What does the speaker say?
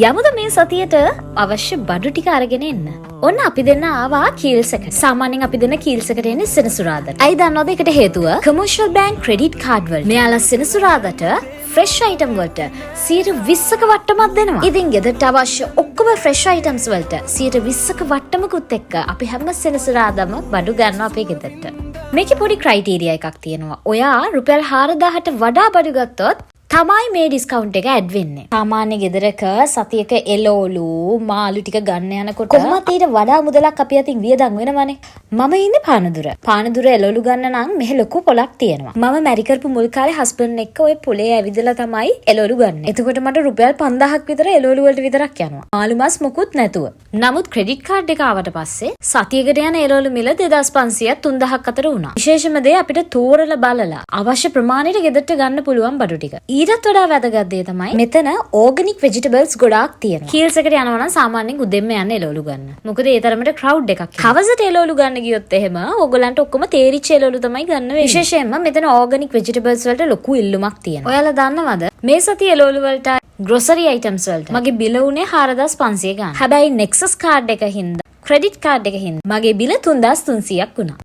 යමුද මේ සතියට අවශ්‍ය බඩු ටික අරගෙන එන්න. ඔන්න අපි දෙන්න ආවා කීල්ස් එකට. සාමාන්‍යයෙන් අපි දෙන්න කීල්ස් එකට එන්නේ සෙනසුරාදාට. අයි දන්නවද ඒකට හේතුව? කමර්ෂල් බැංක් ක්‍රෙඩිට් කාඩ් වල මෙයාලා සෙනසුරාදාට ෆ්‍රෙෂ් අයිටම් වලට 120ක වට්ටමක් දෙනවා. ඉතින් ගෙදරට අවශ්‍ය ඔක්කොම ෆ්‍රෙෂ් අයිටම්ස් වලට 120ක වට්ටමකුත් එක්ක අපි හැම සෙනසුරාදාම බඩු ගන්නවා අපේ ගෙදරට. මේකේ පොඩි ක්‍රයිටීරියා එකක් තියෙනවා. ඔයා රුපියල් 4000ට වඩා බඩු ගත්තොත් තමයි මේ ඩිස්කවුන්ට් එක ඇඩ් වෙන්නේ. සාමාන්‍ය ගෙදරක සතියක එළවලු මාළු ටික ගන්න යනකොට කොහොමද ඊට වඩා මුදලක් අපි අතින් වියදම් වෙනවනේ. මම ඉන්නේ පානදුර. පානදුර එළවලු ගන්න නම් මෙහෙ ලොකු පොලක් තියෙනවා. මම මැරි කරපු මුල් කාලේ හස්බන්ඩ් එක්ක ওই පොලේ ඇවිදලා තමයි එළවලු ගන්න. එතකොට මට රුපියල් 5000ක් විතර එළවලු වලට විතරක් යනවා. මාළු මාස් මොකුත් නැතුව. නමුත් ක්‍රෙඩිට් කාඩ් එක ආවට පස්සේ සතියකට යන එළවලු මිල 2500ක් 3000ක් අතර වුණා. විශේෂම දේ අපිට තෝරලා බලලා අවශ්‍ය ප්‍රමාණයට ගෙදරට ගන්න පුළුවන් බඩු ටික. ඊටත් වඩා වැදගත් දේ තමයි මෙතන ඕගනික් වෙජිටබල්ස් ගොඩාක් තියෙනවා. කීල්ස් එකට යනවා නම් සාමාන්‍යයෙන් උදෙන්ම යන්න එළවලු ගන්න. මොකද ඒ තරමට ක්‍රවුඩ් එකක්. හවසට එළවලු ගන්න ගියොත් එහෙම ඕගලන්ට ඔක්කොම තේරිච්ච එළවලු තමයි ගන්න වෙන්නේ. විශේෂයෙන්ම මෙතන ඕගනික් වෙජිටබල්ස් වලට ලොකු ඉල්ලුමක් තියෙනවා. ඔයාලා දන්නවද මේ සතිය එළවලු වලට ග්‍රොසරි අයිටම්ස් වලට මගේ බිල උනේ 4500 ගන්න. හැබැයි නෙක්සස් කාඩ් එක හින්දා ක්‍රෙඩිට් කාඩ් එක හින්දා මගේ බිල 3300ක් වුණා.